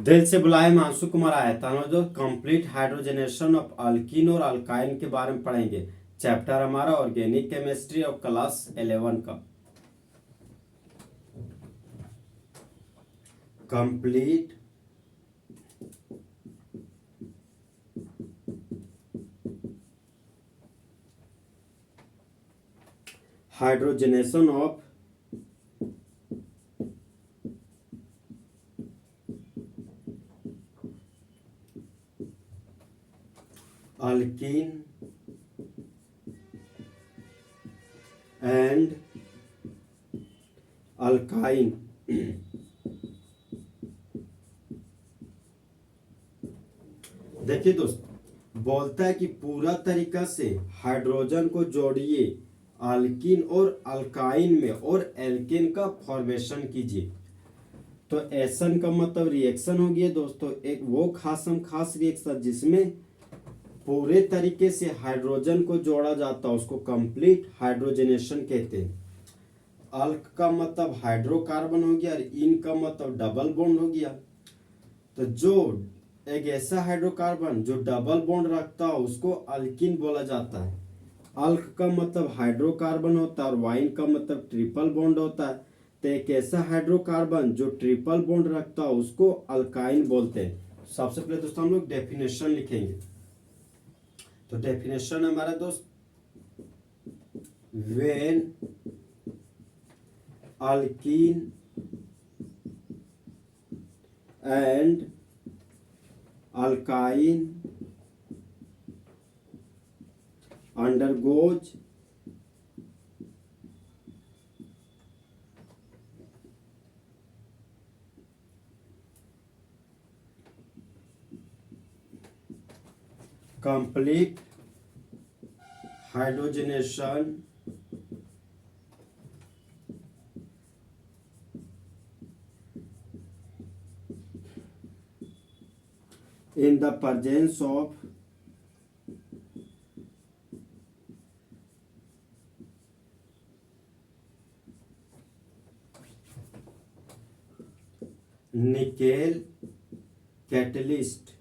दिल से बुलाए मानसू कुमार आया था जो कंप्लीट हाइड्रोजनेशन ऑफ अल्कीन और अल्काइन के बारे में पढ़ेंगे। चैप्टर हमारा ऑर्गेनिक केमिस्ट्री ऑफ क्लास 11 का। Complete hydrogenation of alkyne and alkyne. देखिए दोस्त, बोलता है कि पूरा तरीका से हाइड्रोजन को जोड़िए अल्कीन और अल्काइन में और एल्केन का फॉर्मेशन कीजिए। तो एसन का मतलब रिएक्शन हो गया दोस्तों, एक वो खास रिएक्शन जिसमें पूरे तरीके से हाइड्रोजन को जोड़ा जाता है उसको कंप्लीट हाइड्रोजनेशन कहते हैं। अल्क का मतलब हाइड्रोकार्बन हो गया और इन का मतलब डबल बॉन्ड हो गया। तो जो एक ऐसा हाइड्रोकार्बन जो डबल बॉन्ड रखता है उसको अल्कीन बोला जाता है। अल्क का मतलब हाइड्रोकार्बन होता है और वाइन का मतलब ट्रिपल बॉन्ड होता है। तो एक ऐसा हाइड्रोकार्बन जो ट्रिपल बॉन्ड रखता है उसको अल्काइन बोलते हैं। सबसे पहले दोस्तों हम लोग डेफिनेशन लिखेंगे। तो डेफिनेशन हमारा दोस्त, when alkyne and alkyne undergoes complete hydrogenation in the presence of nickel catalyst,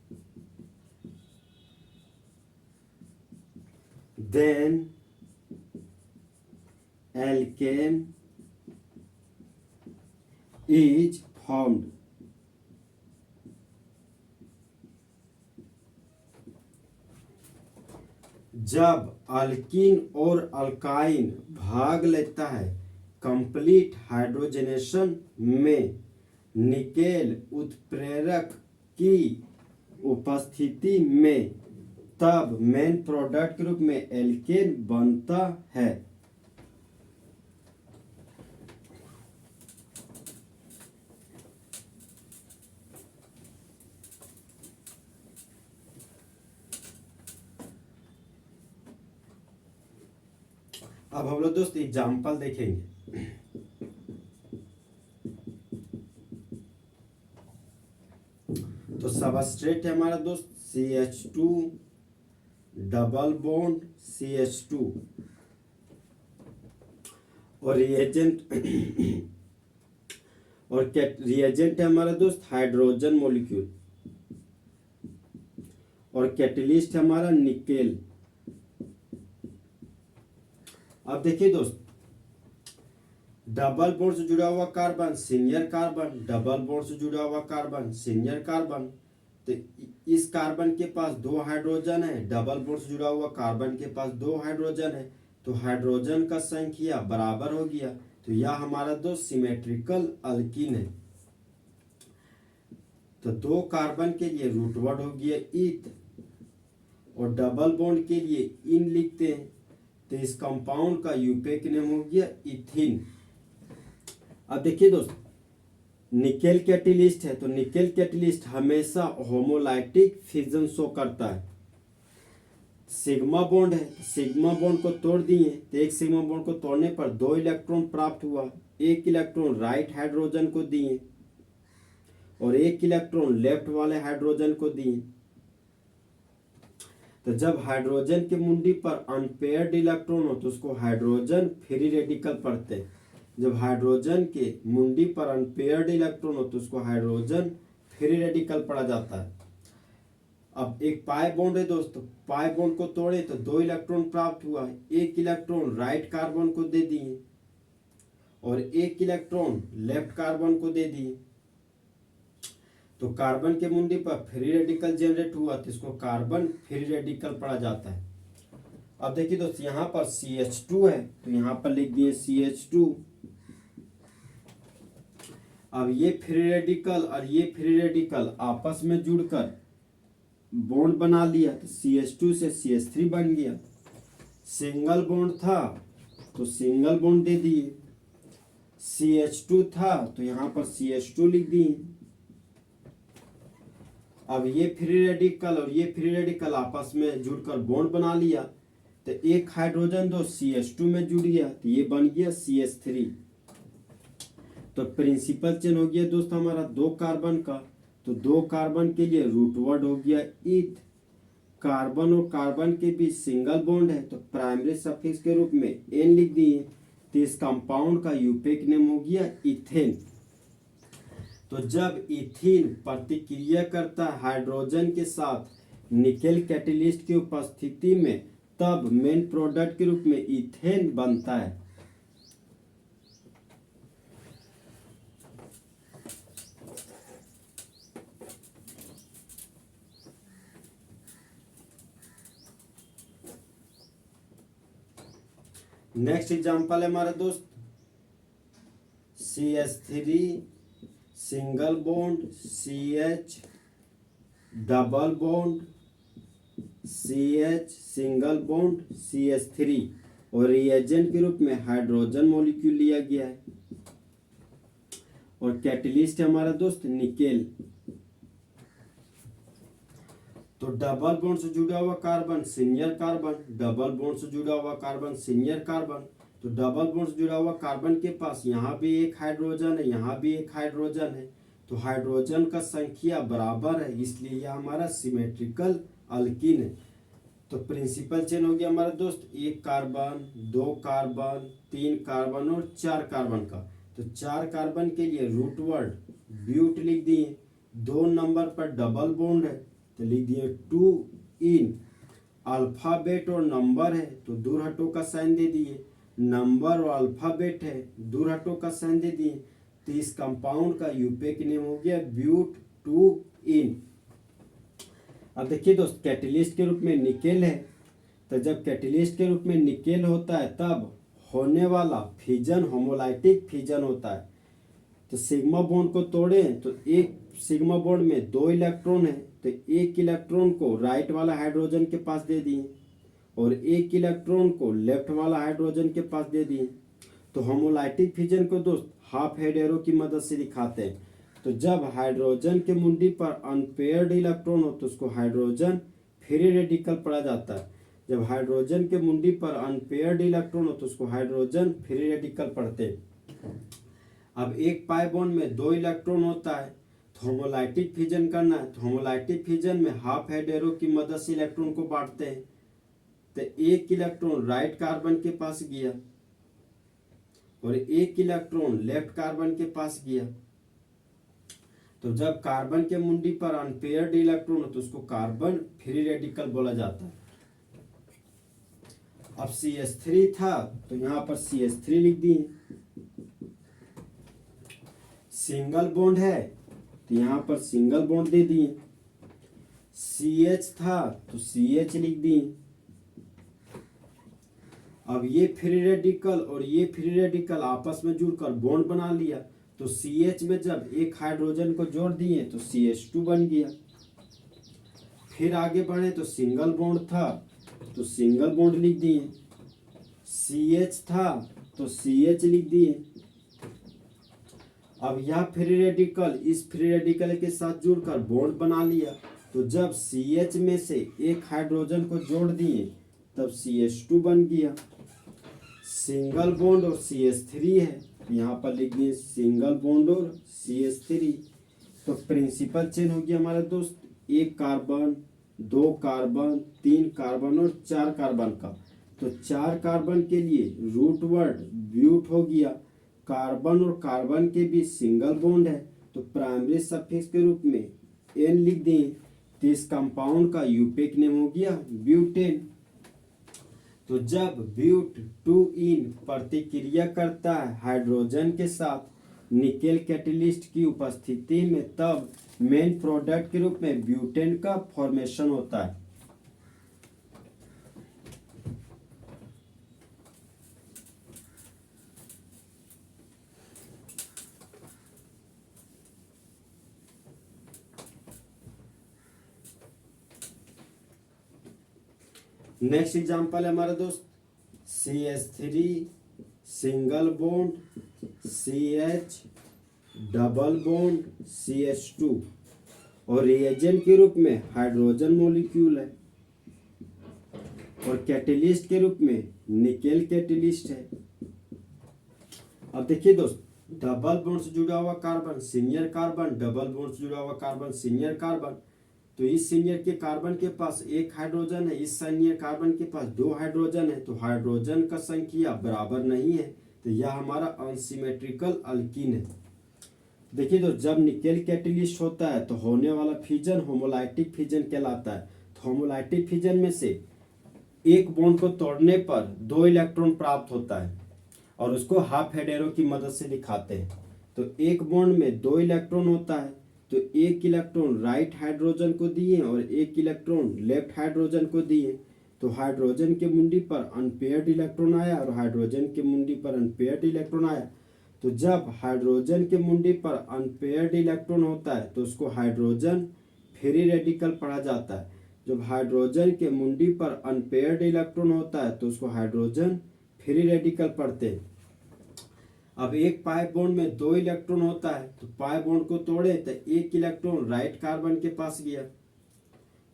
then alkane is formed। जब अल्कीन और अल्काइन भाग लेता है कंप्लीट हाइड्रोजनेशन में निकेल उत्प्रेरक की उपस्थिति में, तब मेन प्रोडक्ट के रूप में एल्केन बनता है। अब हम लोग दोस्त एग्जाम्पल देखेंगे। तो सबस्ट्रेट है हमारा दोस्त CH2 डबल बॉन्ड CH2 और रिएजेंट है हमारा दोस्त हाइड्रोजन मॉलिक्यूल और कैटलिस्ट है हमारा निकेल। अब देखिए दोस्त, डबल बॉन्ड से जुड़ा हुआ carbon senior carbon, double bond से जुड़ा हुआ कार्बन सीनियर कार्बन। तो इस कार्बन के पास 2 हाइड्रोजन है, डबल बॉन्ड से जुड़ा हुआ कार्बन के पास 2 हाइड्रोजन है, तो हाइड्रोजन का संख्या बराबर हो गया। तो यह हमारा दो सिमेट्रिकल अल्कीन है। तो 2 कार्बन के लिए रूट वर्ड हो गया ईथ और डबल बॉन्ड के लिए इन लिखते हैं। तो इस कंपाउंड का यूपेक नेम हो गया इथिन। अब देखिए दोस्त, निकेल कैटलिस्ट है तो निकेल कैटलिस्ट हमेशा होमोलाइटिक फिजन शो करता है। सिग्मा बॉन्ड है, सिग्मा बॉन्ड को तोड़ दिए तो एक सिग्मा बॉन्ड को तोड़ने पर 2 इलेक्ट्रॉन प्राप्त हुआ। 1 इलेक्ट्रॉन राइट हाइड्रोजन को दिए और 1 इलेक्ट्रॉन लेफ्ट वाले हाइड्रोजन को दिए। तो जब हाइड्रोजन के मुंडी पर अनपेयर्ड इलेक्ट्रॉन हो तो उसको हाइड्रोजन फ्री रेडिकल पढ़ते हैं। जब हाइड्रोजन के मुंडी पर अनपेयर्ड इलेक्ट्रॉन हो तो उसको हाइड्रोजन फ्री रेडिकल पढ़ा जाता है। अब एक पाई बॉन्ड है दोस्तों, पाई बॉन्ड को तोड़े तो 2 इलेक्ट्रॉन प्राप्त हुआ है, 1 इलेक्ट्रॉन राइट कार्बन को दे दिए और 1 इलेक्ट्रॉन लेफ्ट कार्बन को दे दिए। तो कार्बन के मुंडी पर फ्री रेडिकल जनरेट हुआ तो इसको कार्बन फ्री रेडिकल पढ़ा जाता है। अब देखिए दोस्तों, यहाँ पर CH2 है तो यहाँ पर लिख दिए CH2। अब ये फ्री रेडिकल और ये फ्री रेडिकल आपस में जुड़कर बॉन्ड बना लिया तो CH2 से CH3 बन गया। सिंगल बॉन्ड था तो सिंगल बॉन्ड दे दिए, CH2 था तो यहाँ पर CH2 लिख दिए। अब ये फ्री रेडिकल और ये फ्री रेडिकल आपस में जुड़कर बॉन्ड बना लिया तो एक हाइड्रोजन दो CH2 में जुड़ गया तो ये बन गया CH3। तो प्रिंसिपल चेन हो गया दोस्तों हमारा 2 कार्बन का, तो 2 कार्बन के लिए रूट वर्ड हो गया ईथ। कार्बन और कार्बन के बीच सिंगल बॉन्ड है तो प्राइमरी सफिक्स के रूप में एन लिख दिए तो इस कंपाउंड का यूपेक नेम हो गया इथेन। तो जब इथीन प्रतिक्रिया करता है हाइड्रोजन के साथ निकेल कैटेलिस्ट की उपस्थिति में तब मेन प्रोडक्ट के रूप में इथेन बनता है। नेक्स्ट एग्जांपल है हमारा दोस्त CH3 single bond CH double bond CH single bond CH3 और रिएजेंट के रूप में हाइड्रोजन मॉलिक्यूल लिया गया है और कैटलिस्ट है हमारा दोस्त निकेल। तो डबल बॉन्ड से जुड़ा हुआ carbon senior carbon, double bond से जुड़ा हुआ कार्बन सीनियर कार्बन। तो डबल बॉन्ड से जुड़ा हुआ कार्बन के पास यहाँ भी एक हाइड्रोजन है, यहाँ भी एक हाइड्रोजन है, तो हाइड्रोजन का संख्या बराबर है इसलिए यह हमारा सिमेट्रिकल अल्कीन है। तो प्रिंसिपल चेन हो गया हमारा दोस्त 1 कार्बन 2 कार्बन 3 कार्बन और 4 कार्बन का। तो 4 कार्बन के लिए रूट वर्ड ब्यूट लिख दिए, 2 नंबर पर डबल बॉन्ड है तो लिख दिए 2 इन। अल्फाबेट और नंबर है तो दूर हटो का साइन दे दिए, नंबर और अल्फाबेट है दूर हटो का साइन दे दिए तो इस कंपाउंड का यूपेक नेम हो गया ब्यूट 2 इन। अब देखिए दोस्त, कैटलिस्ट के रूप में निकेल है तो जब कैटलिस्ट के रूप में निकेल होता है तब होने वाला फिजन होमोलाइटिक फिजन होता है। तो सिग्मा बॉन्ड को तोड़े तो एक सिग्मा बॉन्ड में 2 इलेक्ट्रॉन है तो 1 इलेक्ट्रॉन को राइट वाला हाइड्रोजन के पास दे दिए और 1 इलेक्ट्रॉन को लेफ्ट वाला हाइड्रोजन के पास दे दिए। तो होमोलाइटिक फिजन को दोस्त हाफ हेड एरो की मदद से दिखाते हैं। तो जब हाइड्रोजन के मुंडी पर अनपेयर्ड इलेक्ट्रॉन हो तो उसको हाइड्रोजन फ्री रेडिकल पढ़ा जाता है। जब हाइड्रोजन के मुंडी पर अनपेयर्ड इलेक्ट्रॉन हो तो उसको हाइड्रोजन फ्री रेडिकल पढ़ते हैं। अब एक पाई बॉन्ड में 2 इलेक्ट्रॉन होता है तो होमोलाइटिक फिजन करना है तो होमोलाइटिक फिजन में हाफ हेड एरो की मदद से इलेक्ट्रॉन को बांटते हैं। तो 1 इलेक्ट्रॉन राइट कार्बन के पास गया और 1 इलेक्ट्रॉन लेफ्ट कार्बन के पास गया। तो जब कार्बन के मुंडी पर अनपेयर्ड इलेक्ट्रॉन हो तो उसको कार्बन फ्री रेडिकल बोला जाता है। अब CH3 था तो यहाँ पर CH3 लिख दिए, सिंगल बॉन्ड है तो यहाँ पर सिंगल बॉन्ड दे दिए, CH था तो CH लिख दिए। अब ये फ्री रेडिकल और ये फ्री रेडिकल आपस में जुड़कर बॉन्ड बना लिया तो CH में जब एक हाइड्रोजन को जोड़ दिए तो CH2 बन गया। फिर आगे बढ़े तो सिंगल बॉन्ड था तो सिंगल बॉन्ड लिख दिए, CH था तो CH लिख दिए। अब यह फ्री रेडिकल इस फ्री रेडिकल के साथ जुड़कर बॉन्ड बना लिया तो जब CH में से एक हाइड्रोजन को जोड़ दिए तब CH2 बन गया। सिंगल बॉन्ड और CH3 है यहाँ पर लिख दिए सिंगल बॉन्ड और CH3। तो प्रिंसिपल चेन हो गया हमारा दोस्त 1 कार्बन 2 कार्बन 3 कार्बन और 4 कार्बन का। तो 4 कार्बन के लिए रूट वर्ड ब्यूट हो गया, कार्बन और कार्बन के बीच सिंगल बॉन्ड है तो प्राइमरी सफिक्स के रूप में एन लिख दिए। तो इस कंपाउंड का यूपेक नेम हो गया ब्यूटेन। तो जब ब्यूट 2 इन प्रतिक्रिया करता है हाइड्रोजन के साथ निकेल कैटेलिस्ट की उपस्थिति में, तब मेन प्रोडक्ट के रूप में ब्यूटेन का फॉर्मेशन होता है। नेक्स्ट एग्जांपल है हमारा दोस्त CH3 single bond CH double bond CH2 और रिएजेंट के रूप में हाइड्रोजन मॉलिक्यूल है और कैटेलिस्ट के रूप में निकेल कैटेलिस्ट है। अब देखिए दोस्त, डबल बॉन्ड से जुड़ा हुआ carbon senior carbon, double bond से जुड़ा हुआ कार्बन सीनियर कार्बन। तो इस सीनियर के कार्बन के पास एक हाइड्रोजन है, इस सीनियर कार्बन के पास 2 हाइड्रोजन है। तो हाइड्रोजन का संख्या बराबर नहीं है, तो यह हमारा अनसिमेट्रिकल अल्कीन है। देखिए तो जब निकेल कैटेलिस्ट होता है तो होने वाला फिजन होमोलाइटिक फिजन कहलाता है। तो होमोलाइटिक फिजन में से एक बॉन्ड को तोड़ने पर 2 इलेक्ट्रॉन प्राप्त होता है और उसको हाफ हेडेरो की मदद से दिखाते हैं। तो एक बॉन्ड में 2 इलेक्ट्रॉन होता है, तो एक इलेक्ट्रॉन राइट हाइड्रोजन को दिए और एक इलेक्ट्रॉन लेफ्ट हाइड्रोजन को दिए। तो हाइड्रोजन के मुंडी पर अनपेयर्ड इलेक्ट्रॉन आया और हाइड्रोजन के मुंडी पर अनपेयर्ड इलेक्ट्रॉन आया। तो जब हाइड्रोजन के मुंडी पर अनपेयर्ड इलेक्ट्रॉन होता है तो उसको हाइड्रोजन फ्री रेडिकल पढ़ा जाता है। जब हाइड्रोजन के मुंडी पर अनपेयर्ड इलेक्ट्रॉन होता है तो उसको हाइड्रोजन फ्री रेडिकल पढ़ते हैं। अब एक पाई बॉन्ड में 2 इलेक्ट्रॉन होता है, तो पाई बॉन्ड को तोड़े तो एक इलेक्ट्रॉन राइट कार्बन के पास गया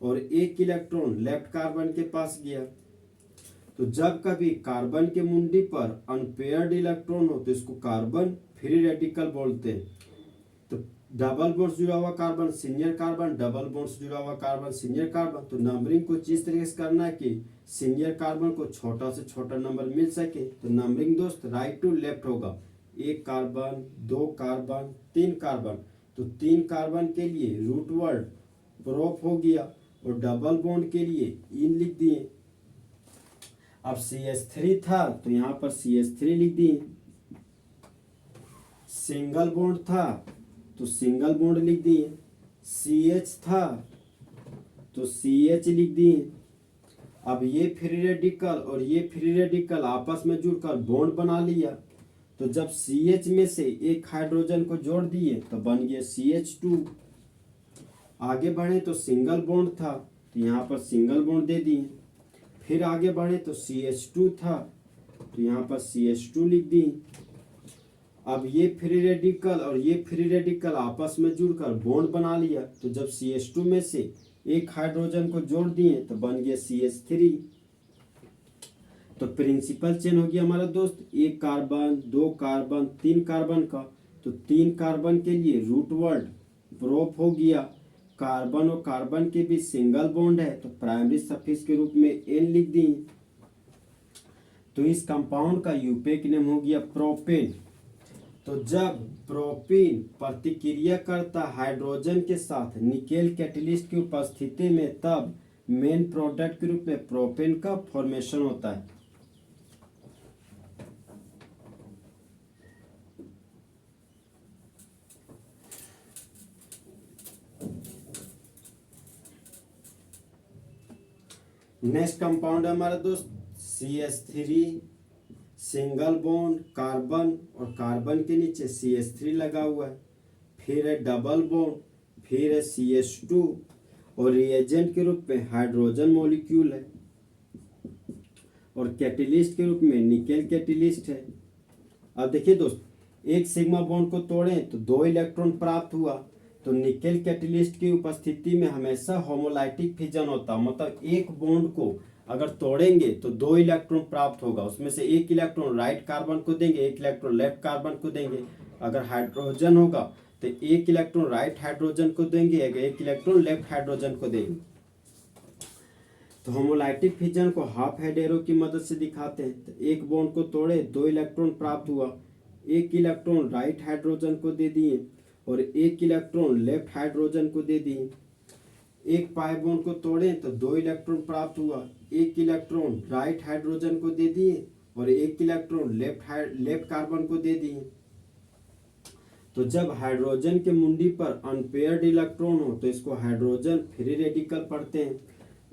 और एक इलेक्ट्रॉन लेफ्ट कार्बन के पास गया। तो जब कभी कार्बन के मुंडी पर अनपेयर्ड इलेक्ट्रॉन हो तो इसको कार्बन फ्री रेडिकल बोलते हैं। तो डबल बॉन्ड से जुड़ा हुआ carbon senior carbon, double bond से जुड़ा हुआ कार्बन सीनियर कार्बन। तो नंबरिंग को इस तरीके से करना है कि सीनियर कार्बन को छोटा से छोटा नंबर मिल सके। तो नंबरिंग दोस्त राइट टू लेफ्ट होगा, 1 कार्बन, 2 कार्बन, 3 कार्बन। तो 3 कार्बन के लिए रूट वर्ड प्रोप हो गया और डबल बॉन्ड के लिए इन लिख दिए। अब CH3 था तो यहाँ पर CH3 लिख दिए। सिंगल बॉन्ड था तो सिंगल बॉन्ड लिख दिए। CH था तो CH लिख दिए। अब ये फ्री रेडिकल और ये फ्री रेडिकल आपस में जुड़कर बॉन्ड बना लिया। तो जब CH में से एक हाइड्रोजन को जोड़ दिए तो बन गया CH2। आगे बढ़े तो सिंगल बॉन्ड था तो यहाँ पर सिंगल बॉन्ड दे दिए। फिर आगे बढ़े तो CH2 था तो यहाँ पर CH2 लिख दिए। अब ये फ्री रेडिकल और ये फ्री रेडिकल आपस में जुड़कर बॉन्ड बना लिया। तो जब CH2 में से एक हाइड्रोजन को जोड़ दिए तो बन गया CH3। तो प्रिंसिपल चेन हो गया हमारा दोस्त, 1 कार्बन, 2 कार्बन, 3 कार्बन का। तो 3 कार्बन के लिए रूट वर्ड प्रोप हो गया। कार्बन और कार्बन के बीच सिंगल बॉन्ड है तो प्राइमरी सफिक्स के रूप में एन लिख दी। तो इस कंपाउंड का यूपेक नेम हो गया प्रोपेन। तो जब प्रोपीन प्रतिक्रिया करता हाइड्रोजन के साथ निकेल कैटेलिस्ट की उपस्थिति में, तब मेन प्रोडक्ट के रूप में प्रोपेन का फॉर्मेशन होता है। नेक्स्ट कंपाउंड है हमारा दोस्त CH3 सिंगल बॉन्ड कार्बन और कार्बन के नीचे CH3 लगा हुआ है। फिर है डबल बॉन्ड, फिर है CH2 और रिएजेंट के रूप में हाइड्रोजन मॉलिक्यूल है और कैटेलिस्ट के रूप में निकेल कैटेलिस्ट है। अब देखिए दोस्त, एक सिग्मा बॉन्ड को तोड़ें तो 2 इलेक्ट्रॉन प्राप्त हुआ। तो निकेल कैटेलिस्ट की उपस्थिति में हमेशा होमोलाइटिक फिजन होता, मतलब एक बॉन्ड को अगर तोड़ेंगे तो 2 इलेक्ट्रॉन प्राप्त होगा। उसमें से एक इलेक्ट्रॉन राइट कार्बन को देंगे, एक इलेक्ट्रॉन लेफ्ट कार्बन को देंगे। अगर हाइड्रोजन होगा तो एक इलेक्ट्रॉन राइट हाइड्रोजन को देंगे, एक इलेक्ट्रॉन लेफ्ट हाइड्रोजन को देंगे। तो होमोलाइटिक फिजन को हाफ हेड एरो की मदद से दिखाते हैं। तो एक बॉन्ड को तोड़े, 2 इलेक्ट्रॉन प्राप्त हुआ, एक इलेक्ट्रॉन राइट हाइड्रोजन को दे दिए और एक इलेक्ट्रॉन लेफ्ट हाइड्रोजन को दे दिए। एक पाई बॉन्ड को तोड़े तो 2 इलेक्ट्रॉन प्राप्त हुआ। एक इलेक्ट्रॉन राइट हाइड्रोजन को दे दिए और एक इलेक्ट्रॉन लेफ्ट कार्बन को दे दिए। तो जब हाइड्रोजन के मुंडी पर अनपेयर्ड इलेक्ट्रॉन हो तो इसको हाइड्रोजन फ्री रेडिकल पढ़ते हैं।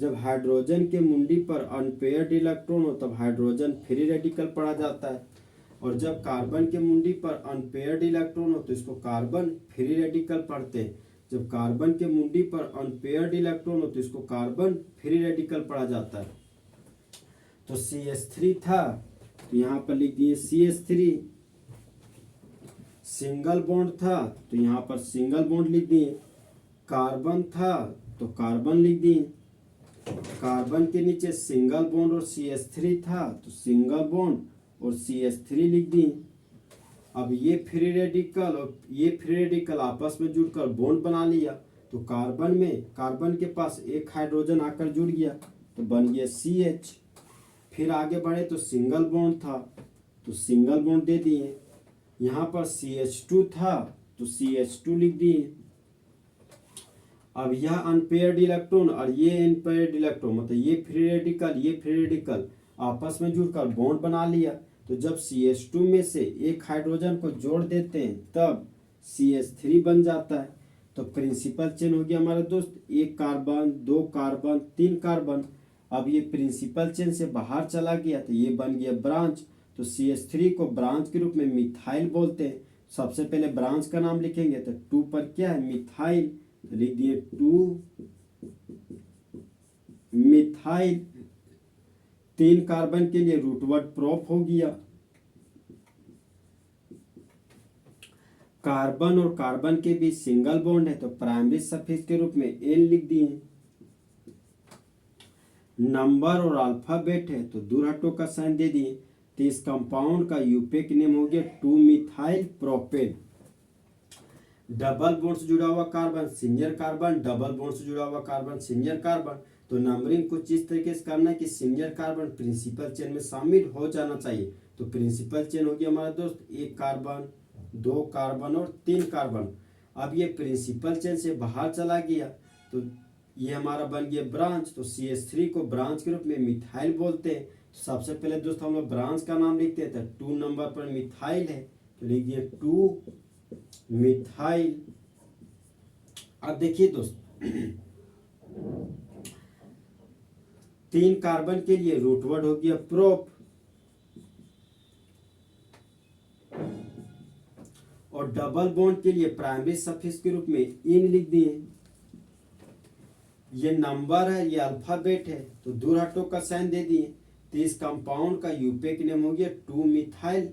जब हाइड्रोजन के मुंडी पर अनपेयर्ड इलेक्ट्रॉन हो तब हाइड्रोजन फ्री रेडिकल पढ़ा जाता है। और जब कार्बन के मुंडी पर अनपेयर्ड इलेक्ट्रॉन हो तो इसको कार्बन फ्री रेडिकल पढ़ते हैं। जब कार्बन के मुंडी पर अनपेयर्ड इलेक्ट्रॉन हो तो इसको कार्बन फ्री रेडिकल पढ़ा जाता है। तो CH3 था तो यहाँ पर लिख दिए CH3। सिंगल बॉन्ड था तो यहाँ पर सिंगल बॉन्ड लिख दिए। कार्बन था तो कार्बन लिख दिए। कार्बन के नीचे सिंगल बॉन्ड और CH3 था तो सिंगल बॉन्ड और CH3 लिख दिए। अब ये फ्री रेडिकल और ये फ्री रेडिकल आपस में जुड़कर बॉन्ड बना लिया तो कार्बन के पास एक हाइड्रोजन आकर जुड़ गया तो बन गया CH। फिर आगे बढ़े तो सिंगल बॉन्ड था तो सिंगल बॉन्ड दे दिए। यहाँ पर CH2 था तो CH2 लिख दिए। अब यह अनपेयर्ड इलेक्ट्रॉन और ये अनपेयर्ड इलेक्ट्रॉन मतलब ये फ्री रेडिकल आपस में जुड़कर बॉन्ड बना लिया तो जब CH2 में से एक हाइड्रोजन को जोड़ देते हैं तब CH3 बन जाता है। तो प्रिंसिपल चेन हो गया हमारे दोस्त, 1 कार्बन 2 कार्बन 3 कार्बन। अब ये प्रिंसिपल चेन से बाहर चला गया तो ये बन गया ब्रांच। तो CH3 को ब्रांच के रूप में मिथाइल बोलते हैं। सबसे पहले ब्रांच का नाम लिखेंगे तो 2 पर क्या है मिथाइल, लिख दिए 2 मिथाइल। 3 कार्बन के लिए रूट वर्ड प्रोप हो गया। कार्बन और कार्बन के बीच सिंगल बॉन्ड है तो प्राइमरी सफिक्स के रूप में N लिख दिए। नंबर और अल्फाबेट है तो दूर हटो का साइन दे दिए। तो इस कंपाउंड का यूपेक नेम हो गया 2 मिथाइल प्रोपेन। डबल बॉन्ड से जुड़ा हुआ carbon single carbon, double bond से जुड़ा हुआ कार्बन सिंगल कार्बन। तो नंबरिंग कुछ इस तरीके से करना है कि सिंगल कार्बन प्रिंसिपल चेन में शामिल हो जाना चाहिए। तो प्रिंसिपल चेन हो गया हमारा दोस्त 1 कार्बन 2 कार्बन और 3 कार्बन। अब ये प्रिंसिपल चेन से बाहर चला गया तो ये हमारा बन गया ब्रांच। तो CH3 को ब्रांच के रूप में मिथाइल बोलते हैं। सबसे पहले दोस्त हम लोग ब्रांच का नाम लिखते हैं तो 2 नंबर पर मिथाइल है तो लिख दिए 2 मिथाइल। अब देखिए दोस्त 3 कार्बन के लिए रूट वर्ड हो गया प्रोप और डबल बॉन्ड के लिए प्राइमरी सफिक्स के रूप में इन लिख दिए। ये नंबर है ये अल्फाबेट है तो दूर हटो का साइन दे दिए। तो इस कंपाउंड का यूपेक नेम हो गया 2 मिथाइल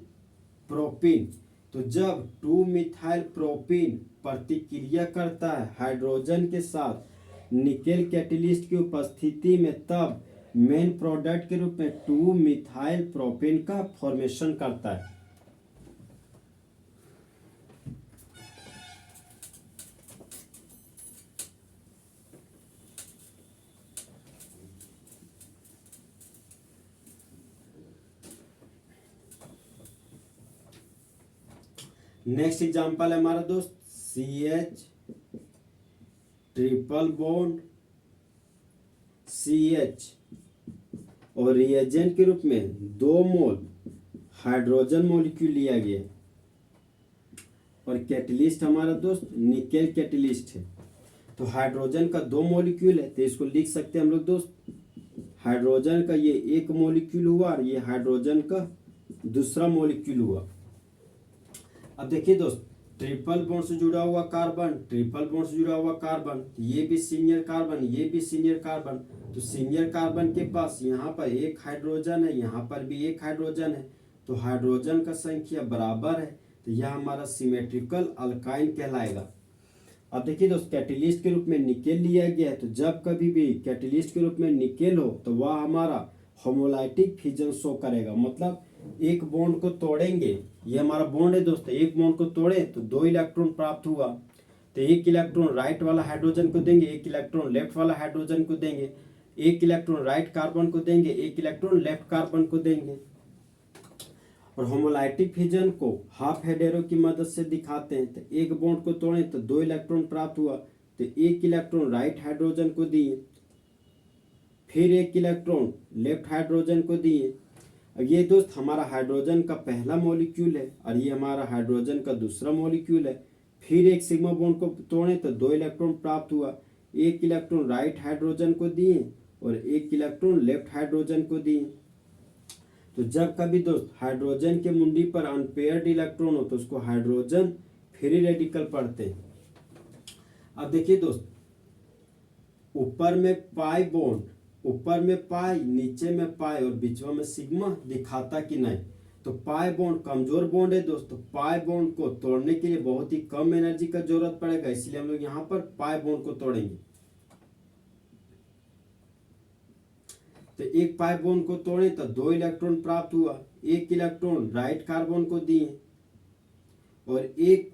प्रोपीन। तो जब 2 मिथाइल प्रोपीन प्रतिक्रिया करता है हाइड्रोजन के साथ निकेल कैटेलिस्ट की उपस्थिति में तब मेन प्रोडक्ट के रूप में 2 मिथाइल प्रोपेन का फॉर्मेशन करता है। नेक्स्ट एग्जांपल है हमारा दोस्त CH ट्रिपल बॉन्ड CH और रिएजेंट के रूप में 2 मोल हाइड्रोजन मॉलिक्यूल लिया गया और कैटलिस्ट हमारा दोस्त निकेल कैटलिस्ट है। तो हाइड्रोजन का 2 मॉलिक्यूल है तो इसको लिख सकते हैं हम लोग दोस्त, हाइड्रोजन का ये 1 मॉलिक्यूल हुआ और ये हाइड्रोजन का दूसरा मॉलिक्यूल हुआ। अब देखिए दोस्त ट्रिपल बॉन्ड से जुड़ा हुआ कार्बन ट्रिपल बॉन्ड से जुड़ा हुआ कार्बन, ये भी सीनियर कार्बन ये भी सीनियर कार्बन। तो सीनियर कार्बन के पास यहाँ पर 1 हाइड्रोजन है यहाँ पर भी 1 हाइड्रोजन है तो हाइड्रोजन का संख्या बराबर है तो यह हमारा सिमेट्रिकल अल्काइन कहलाएगा। अब देखिए दोस्त कैटेलिस्ट के रूप में निकेल लिया गया है तो जब कभी भी कैटेलिस्ट के रूप में निकेल हो तो वह हमारा होमोलाइटिक फिजन शो करेगा। मतलब एक बॉन्ड को तोड़ेंगे, ये हमारा बॉन्ड है दोस्तों, एक बॉन्ड को तोड़े तो 2 इलेक्ट्रॉन प्राप्त हुआ तो 1 इलेक्ट्रॉन राइट वाला हाइड्रोजन को देंगे 1 इलेक्ट्रॉन लेफ्ट वाला हाइड्रोजन को देंगे, 1 इलेक्ट्रॉन राइट कार्बन को देंगे 1 इलेक्ट्रॉन लेफ्ट कार्बन को देंगे। और होमोलाइटिक फिजन को हाफ हेड एरो की मदद से दिखाते हैं। तो एक बॉन्ड को तोड़े तो 2 इलेक्ट्रॉन प्राप्त हुआ, तो 1 इलेक्ट्रॉन राइट हाइड्रोजन को दिए, फिर 1 इलेक्ट्रॉन लेफ्ट हाइड्रोजन को दिए। अब ये दोस्त हमारा हाइड्रोजन का पहला मॉलिक्यूल है और ये हमारा हाइड्रोजन का दूसरा मॉलिक्यूल है। फिर एक सिग्मा बॉन्ड को तोड़े तो 2 इलेक्ट्रॉन प्राप्त हुआ, 1 इलेक्ट्रॉन राइट हाइड्रोजन को दिए और 1 इलेक्ट्रॉन लेफ्ट हाइड्रोजन को दिए। तो जब कभी दोस्त हाइड्रोजन के मुंडी पर अनपेयर्ड इलेक्ट्रॉन हो तो उसको हाइड्रोजन फ्री रेडिकल पढ़ते हैं। अब देखिए दोस्त, ऊपर में पाई बॉन्ड, ऊपर में पाई, नीचे में पाई और बीचवा में सिग्मा दिखाता कि नहीं। तो पाई बॉन्ड कमजोर बॉन्ड है दोस्तों, पाई बॉन्ड को तोड़ने के लिए बहुत ही कम एनर्जी का जरूरत पड़ेगा, इसलिए हम लोग यहाँ पर पाई बॉन्ड को तोड़ेंगे। तो एक पाई बॉन्ड को तोड़े तो 2 इलेक्ट्रॉन प्राप्त हुआ, 1 इलेक्ट्रॉन राइट कार्बन को दिए और 1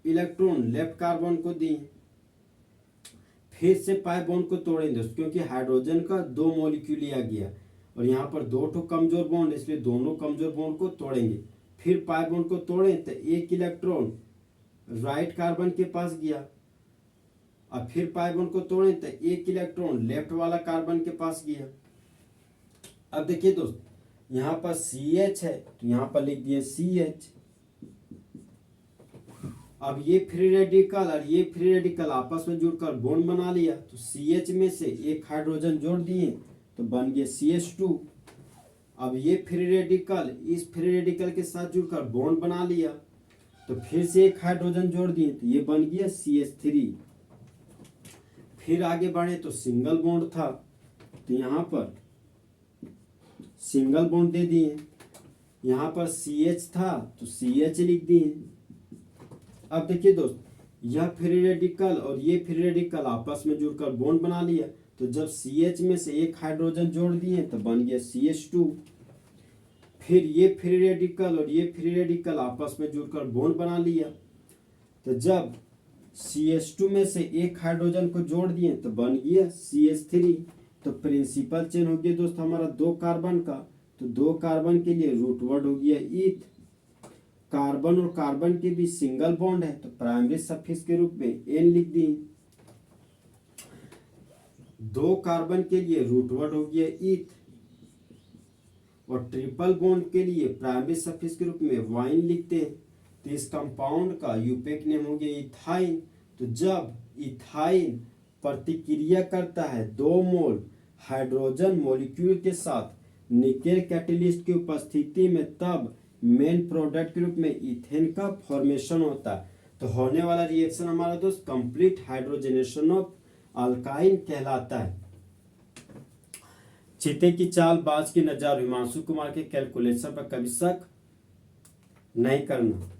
इलेक्ट्रॉन लेफ्ट कार्बन को दिए। फिर से पाई बॉन्ड को तोड़ेंगे दोस्तों, क्योंकि हाइड्रोजन का 2 मॉलिक्यूल लिया गया और यहाँ पर 2 ठो कमजोर बॉन्ड, इसलिए दोनों कमजोर बॉन्ड को तोड़ेंगे। फिर पाई बॉन्ड को तोड़े तो 1 इलेक्ट्रॉन राइट कार्बन के पास गया, और फिर पाई बॉन्ड को तोड़े तो 1 इलेक्ट्रॉन लेफ्ट वाला कार्बन के पास गया। अब देखिए दोस्त, यहाँ पर CH है तो यहाँ पर लिख दिए CH। अब ये फ्री रेडिकल और ये फ्री रेडिकल आपस में जुड़कर बॉन्ड बना लिया, तो CH में से एक हाइड्रोजन जोड़ दिए तो बन गया CH2। अब ये फ्री रेडिकल इस फ्री रेडिकल के साथ जुड़कर बॉन्ड बना लिया, तो फिर से एक हाइड्रोजन जोड़ दिए तो ये बन गया CH3। फिर आगे बढ़े तो सिंगल बॉन्ड था, तो यहाँ पर सिंगल बॉन्ड दे दिए, यहाँ पर CH था तो CH लिख दिए। अब देखिए दोस्त, यह फ्री रेडिकल और ये फ्री रेडिकल आपस में जुड़कर बॉन्ड बना लिया, तो जब CH में से एक हाइड्रोजन जोड़ दिए तो बन गया CH2। फिर ये फ्री रेडिकल और ये फ्री रेडिकल आपस में जुड़कर बॉन्ड बना लिया, तो जब CH2 में से एक हाइड्रोजन को जोड़ दिए तो बन गया CH3। तो प्रिंसिपल चेन हो गया दोस्त हमारा 2 कार्बन का, तो 2 कार्बन के लिए रूट वर्ड हो गया ईथ। कार्बन और कार्बन के बीच सिंगल बॉन्ड है तो प्राइमरी सफिक्स के रूप में N लिख दी। 2 कार्बन के लिए रूट वर्ड हो गया ईथ, और ट्रिपल बॉन्ड के लिए प्राइमरी सफिक्स के रूप में वाइन लिखते हैं। तो इस कंपाउंड का यूपेक नेम हो गया इथाइन। तो जब इथाइन प्रतिक्रिया करता है 2 मोल हाइड्रोजन मॉलिक्यूल के साथ निकेल कैटेलिस्ट की उपस्थिति में, तब मेन प्रोडक्ट के रूप में इथेन का फॉर्मेशन होता है। तो होने वाला रिएक्शन हमारा दोस्त कंप्लीट हाइड्रोजनेशन ऑफ अल्काइन कहलाता है। चीते की चाल, बाज की नजर, हिमांशु कुमार के कैलकुलेशन पर कभी शक नहीं करना।